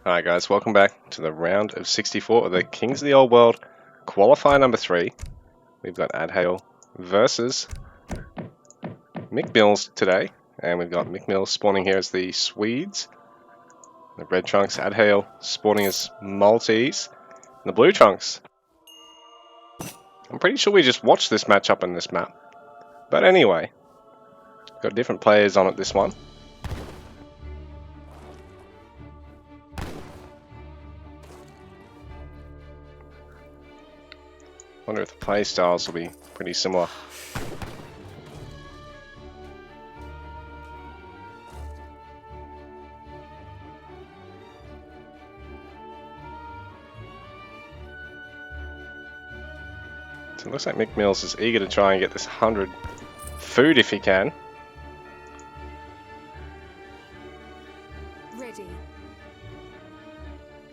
Alright guys, welcome back to the round of 64 of the Kings of the Old World Qualifier number 3. We've got Adhael versus Micmillz today, and we've got Micmillz spawning here as the Swedes, the red trunks, Adhael spawning as Maltese, and the blue trunks. I'm pretty sure we just watched this matchup in this map, but anyway, got different players on it this one. Wonder if the play styles will be pretty similar. So it looks like Micmillz is eager to try and get this 100 food if he can. Ready.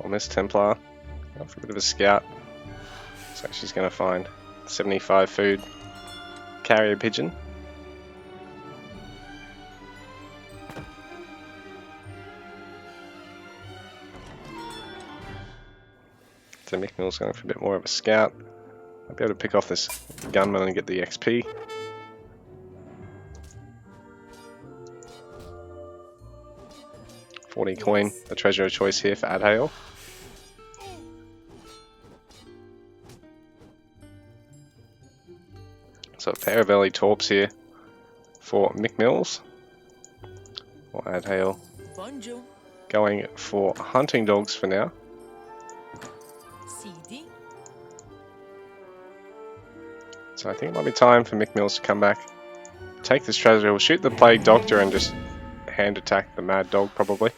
On this Templar, going for a bit of a scout. So she's going to find 75 food. Carrier pigeon. So Micmillz going for a bit more of a scout. I'll be able to pick off this gunman and get the XP. $40 coin, the treasure of choice here for Adhael. So a pair of early torps here for Micmillz. Or Adhael going for hunting dogs for now. So I think it might be time for Micmillz to come back, take this treasure. He'll shoot the plague doctor and just hand attack the mad dog probably.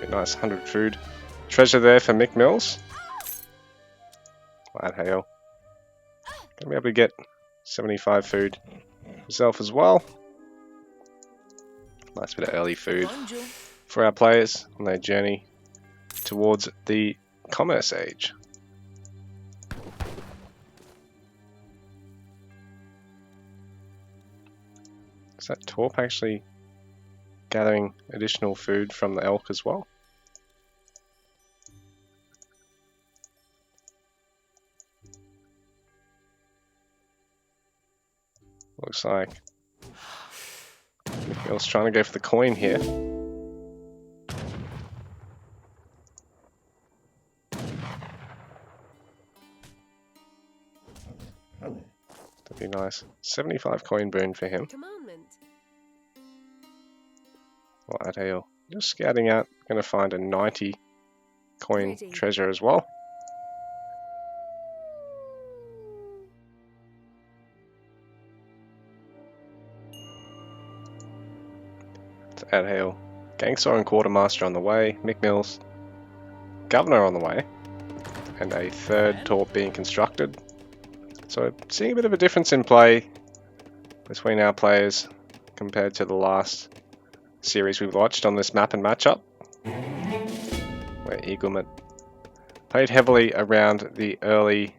Nice 100 food treasure there for Micmillz. Adhael gonna be able to get 75 food himself as well. Nice bit of early food for our players on their journey towards the commerce age. Is that Torp actually gathering additional food from the elk as well? Looks like Micmillz trying to go for the coin here. That'd be nice. 75 coin boon for him. Well, Adhael just scouting out, going to find a 90 coin treasure as well. Adhael, Gangster and Quartermaster on the way, Micmillz, Governor on the way, and a third torp being constructed. So seeing a bit of a difference in play between our players compared to the last series we've watched on this map and matchup, where Eagleman played heavily around the early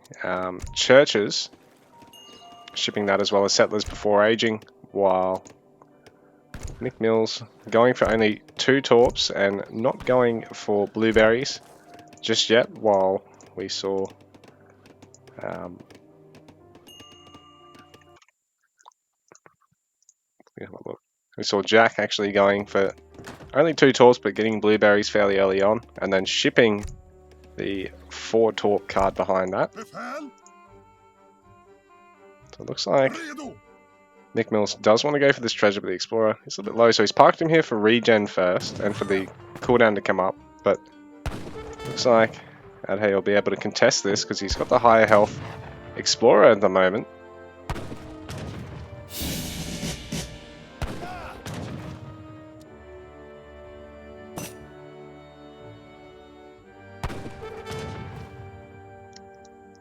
churches, shipping that as well as settlers before aging, while Micmillz going for only 2 torps and not going for blueberries just yet, while we saw Jack actually going for only 2 torps but getting blueberries fairly early on, and then shipping the 4 torp card behind that. So it looks like Micmillz does want to go for this treasure, but the Explorer is a little bit low, so he's parked him here for regen first and for the cooldown to come up, but looks like Adhael will be able to contest this because he's got the higher health Explorer at the moment.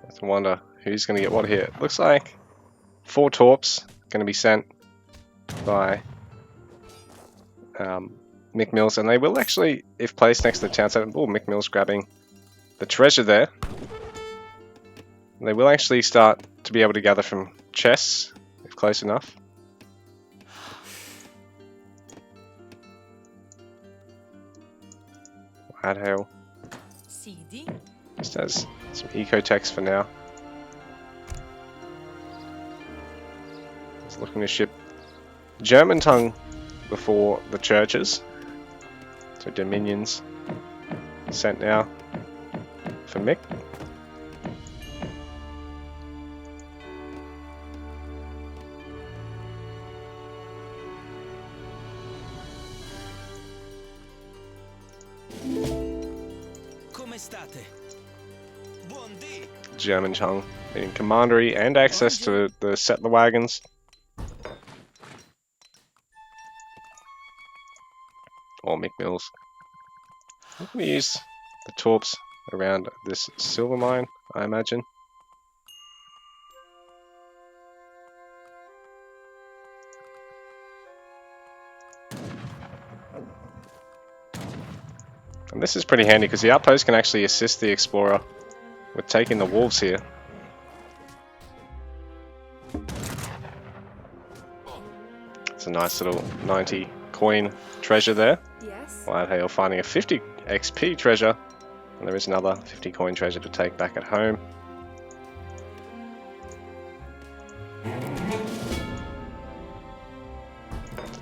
I have to wonder who's going to get what here. It looks like 4 torps going to be sent by Micmillz, and they will actually, if placed next to the town center. Oh, Micmillz grabbing the treasure there. They will actually start to be able to gather from chests, if close enough. Adhael just has some eco-techs for now. He's looking to ship German tongue before the churches. So Dominions sent now for Mick. German tongue, meaning commandery and access to the settler wagons. Or Micmillz. I'm going to use the torps around this silver mine, I imagine. And this is pretty handy because the outpost can actually assist the explorer with taking the wolves here. It's a nice little 90 coin treasure there. Yes. While Adhael finding a 50 XP treasure, and there is another 50 coin treasure to take back at home.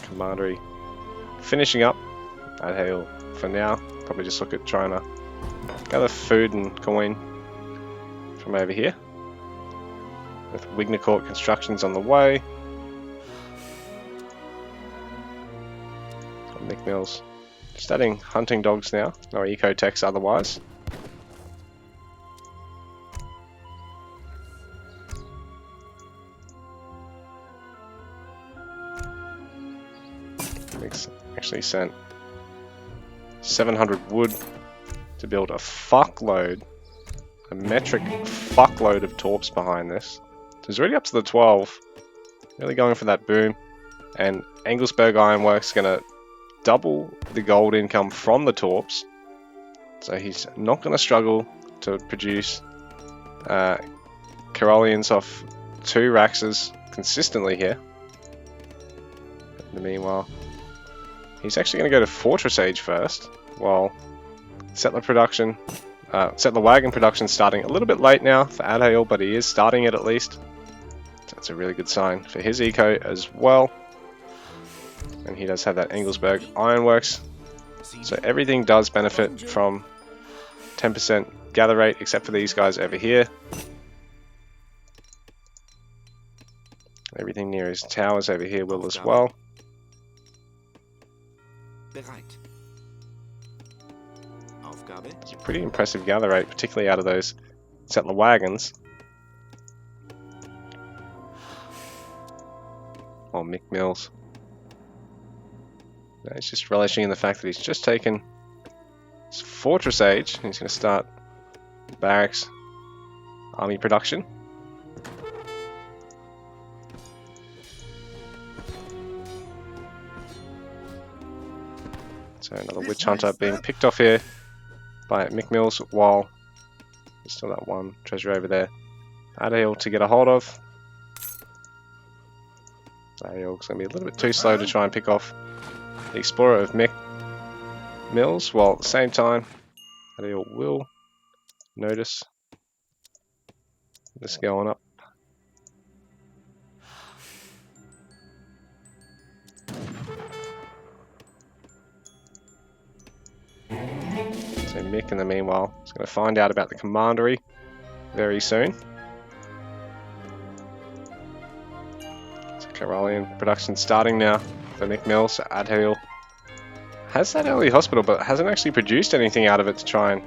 Commandery finishing up. Adhael for now. Probably just look at trying to gather food and coin from over here. With Wignacourt constructions on the way. Micmillz just adding hunting dogs now. No eco-techs otherwise. Mick's actually sent 700 wood to build a fuckload, a metric fuckload of torps behind this. So he's already up to the 12. Really going for that boom. And Anglesberg Ironworks is going to double the gold income from the torps. So he's not going to struggle to produce Carolians off 2 Raxes consistently here. In the meanwhile, he's actually going to go to Fortress Age first, while settler wagon production starting a little bit late now for Adhael, but he is starting it at least. So that's a really good sign for his eco as well. And he does have that Anglesberg Ironworks. So everything does benefit from 10% gather rate, except for these guys over here. Everything near his towers over here will as well. It's a pretty impressive gather rate, particularly out of those settler wagons. Or Micmillz. No, he's just relishing in the fact that he's just taken his Fortress Age. He's going to start barracks army production. So another Witch Hunter being picked off here by Micmillz, while there's still that one treasure over there. Adhael to get a hold of. Adhael's going to be a little bit too slow to try and pick off the Explorer of Micmillz, while at the same time Adhael will notice this going up. So Mick in the meanwhile is going to find out about the commandery very soon. So Carolian production starting now for Micmillz. Adhael has that early hospital, but hasn't actually produced anything out of it to try and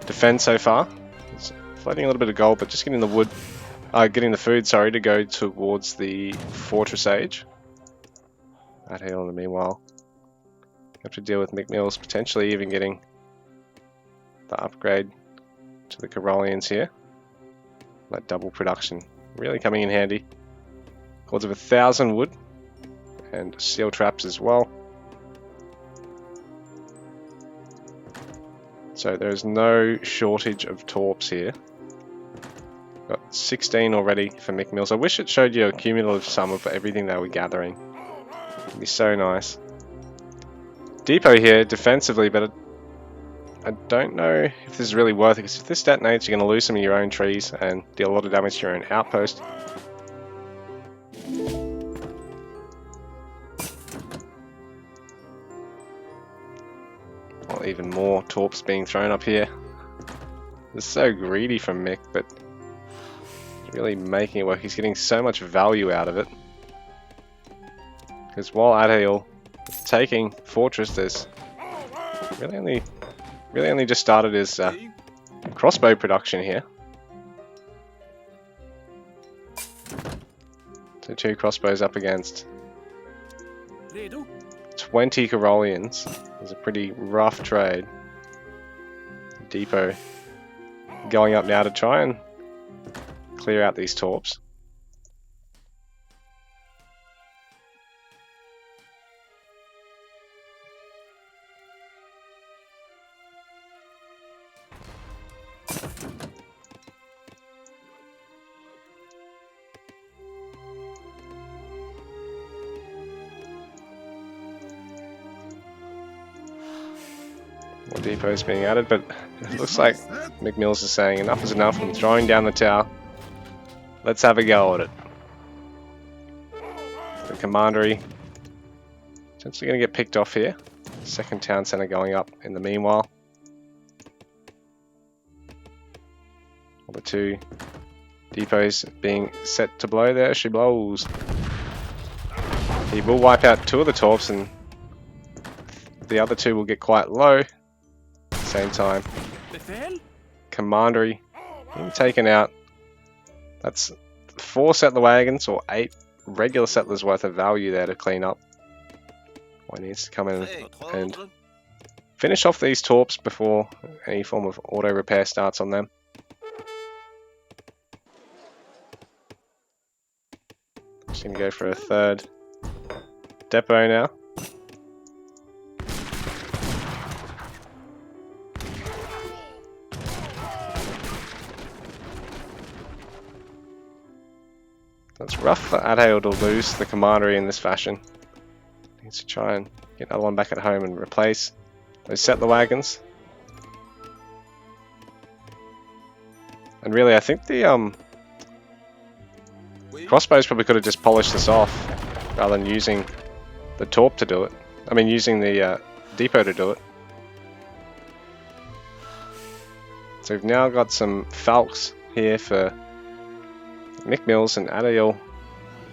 defend so far. It's floating a little bit of gold, but just getting the wood, getting the food, sorry, to go towards the Fortress Age. Adhael in the meanwhile have to deal with Micmillz, potentially even getting the upgrade to the Carolians here. That double production really coming in handy. Cords of 1,000 wood and steel traps as well. So there's no shortage of torps here. Got 16 already for Micmillz. I wish it showed you a cumulative sum of everything they were gathering. It'd be so nice. Depot here defensively, but I don't know if this is really worth it, because if this detonates, you're going to lose some of your own trees and deal a lot of damage to your own outpost. Well, even more torps being thrown up here. It's so greedy from Mick, but he's really making it work. He's getting so much value out of it. Because while Adhael is taking Fortress, there's really only just started his crossbow production here. So 2 crossbows up against 20 Carolians. It's a pretty rough trade. Depot going up now to try and clear out these torps. More depots being added, but it looks like Micmillz is saying enough is enough. I'm throwing down the tower. Let's have a go at it. The commandery essentially going to get picked off here. Second town centre going up in the meanwhile. All the 2 depots being set to blow there. She blows. He will wipe out 2 of the torps, and the other 2 will get quite low. Same time. Commandery being taken out. That's 4 settler wagons or 8 regular settlers worth of value there to clean up. One needs to come in and finish off these torps before any form of auto repair starts on them. Just gonna go for a 3rd depot now. It's rough for Adhael to lose the commandery in this fashion. Needs to try and get another one back at home and replace those settler wagons. And really, I think the crossbows probably could have just polished this off rather than using the torp to do it. I mean, using the depot to do it. So we've now got some Falks here for Micmillz, and Adhael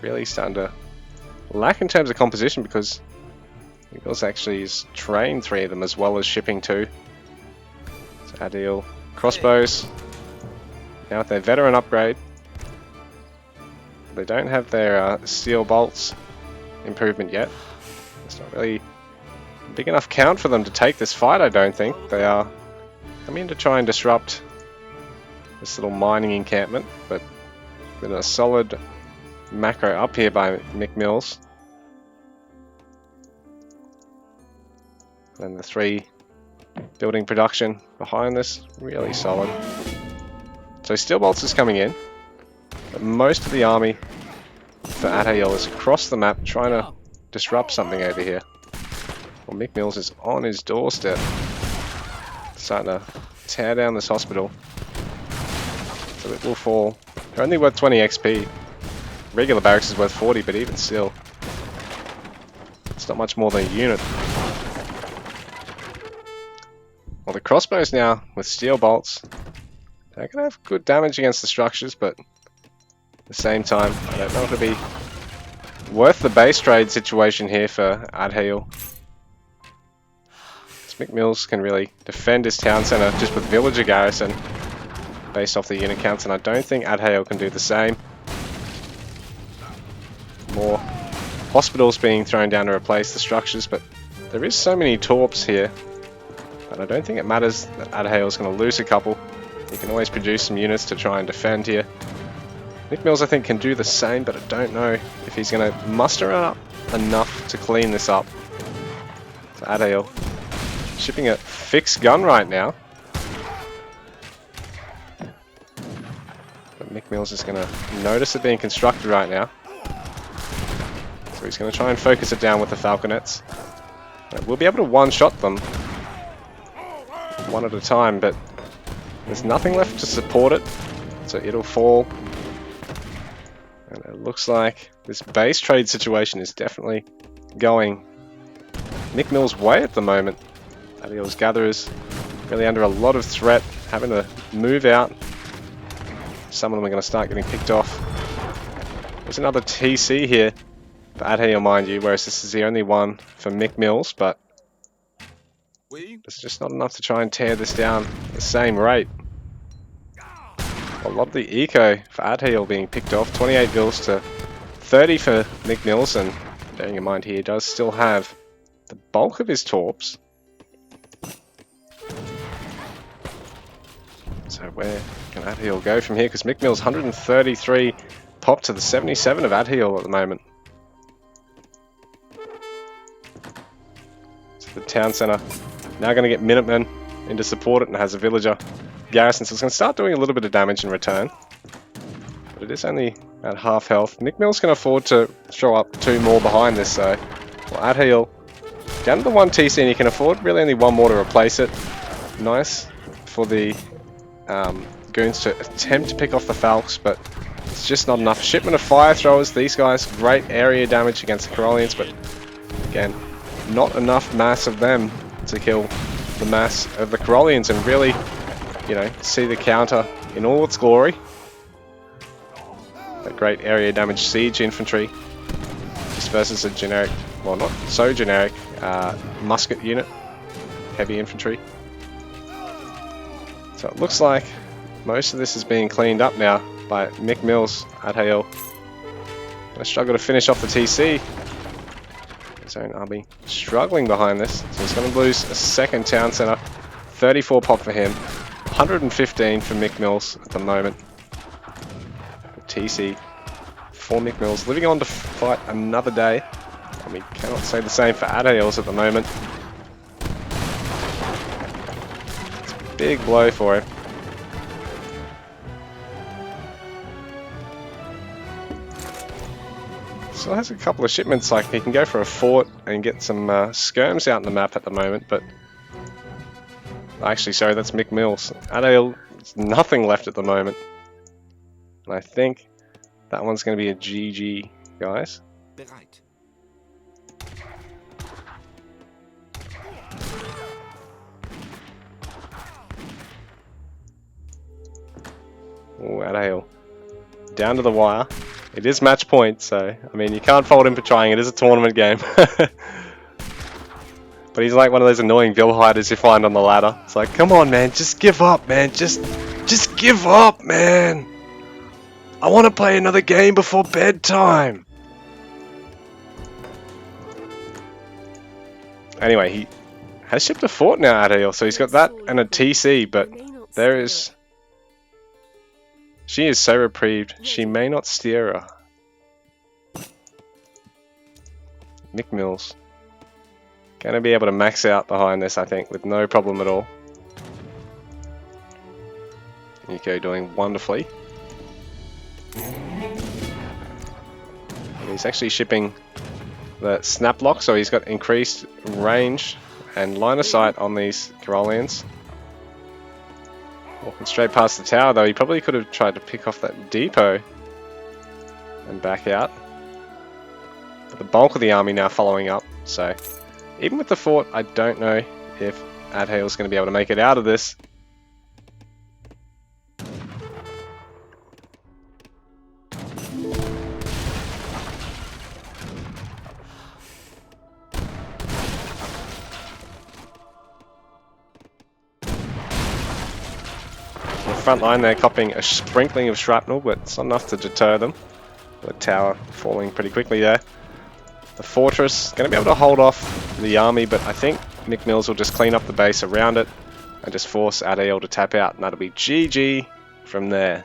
really starting to lack in terms of composition, because Micmillz actually has trained 3 of them as well as shipping 2. So Adhael crossbows now with their veteran upgrade. They don't have their steel bolts improvement yet. It's not really a big enough count for them to take this fight, I don't think. They are coming in to try and disrupt this little mining encampment, but with a solid macro up here by Micmillz. And the 3 building production behind this, really solid. So steel bolts is coming in, but most of the army for Adhael is across the map trying to disrupt something over here. Well, Micmillz is on his doorstep, starting to tear down this hospital. So it will fall. They're only worth 20 XP. Regular barracks is worth 40, but even still, it's not much more than a unit. Well, the crossbows now with steel bolts, they're going to have good damage against the structures, but at the same time, I don't know if it'll be worth the base trade situation here for Adhael. Micmillz can really defend his town centre just with villager garrison based off the unit counts, and I don't think Adhael can do the same. More hospitals being thrown down to replace the structures, but there is so many torps here that I don't think it matters that Adhael is going to lose a couple. He can always produce some units to try and defend here. Micmillz, I think, can do the same, but I don't know if he's going to muster up enough to clean this up. So Adhael shipping a fixed gun right now. But Micmillz is going to notice it being constructed right now. So he's going to try and focus it down with the Falconets. We'll be able to one-shot them one at a time, but there's nothing left to support it, so it'll fall. And it looks like this base trade situation is definitely going Micmillz' way at the moment. Adhael's gatherers really under a lot of threat, having to move out. Some of them are going to start getting picked off. There's another TC here for Adhael, mind you, whereas this is the only one for Micmillz, but it's just not enough to try and tear this down at the same rate. A lot of the eco for Adhael being picked off, 28 vills to 30 for Micmillz, and bearing in mind he does still have the bulk of his torps. So where can Adhael go from here? Because Micmillz 133 pop to the 77 of Adhael at the moment. So the town centre now going to get Minutemen in to support it and has a villager garrison, so it's going to start doing a little bit of damage in return. But it is only at half health. Micmillz can afford to throw up 2 more behind this, so well, Adhael down to the 1 TC, and he can afford really only 1 more to replace it. Nice for the goons to attempt to pick off the Falcs, but it's just not enough. Shipment of fire throwers, these guys, great area damage against the Corollians, but again, not enough mass of them to kill the mass of the Corollians and really, you know, see the counter in all its glory. That great area damage siege infantry just versus a generic, well, not so generic, musket unit, heavy infantry. So it looks like most of this is being cleaned up now by Micmillz. Adhael gonna struggle to finish off the TC. His own army struggling behind this, so he's going to lose a second town centre. 34 pop for him, 115 for Micmillz at the moment. The TC for Micmillz, living on to fight another day, and we cannot say the same for Adhael's at the moment. It's a big blow for him. Still has a couple of shipments, like he can go for a fort and get some skirms out in the map at the moment, but actually, sorry, that's Micmillz. Adhael, there's nothing left at the moment. And I think that one's going to be a GG, guys. Oh, Adhael. Down to the wire. It is match point, so, I mean, you can't fault him for trying. It is a tournament game. But he's like one of those annoying bill hiders you find on the ladder. It's like, come on, man, just give up, man. Just give up, man. I want to play another game before bedtime. Anyway, he has shipped a fort now, Adhael, so he's got that and a TC, but there is... She is so reprieved, she may not steer her. Micmillz gonna be able to max out behind this, I think, with no problem at all. Nico doing wonderfully. And he's actually shipping the snap lock, so he's got increased range and line of sight on these Corollians. Walking straight past the tower, though, he probably could have tried to pick off that depot and back out. But the bulk of the army now following up, so even with the fort, I don't know if Adhael's going to be able to make it out of this. Front line, they're copying a sprinkling of shrapnel, but it's not enough to deter them. The tower falling pretty quickly there. The fortress going to be able to hold off the army, but I think Micmillz will just clean up the base around it and just force Adhael to tap out, and that'll be GG from there.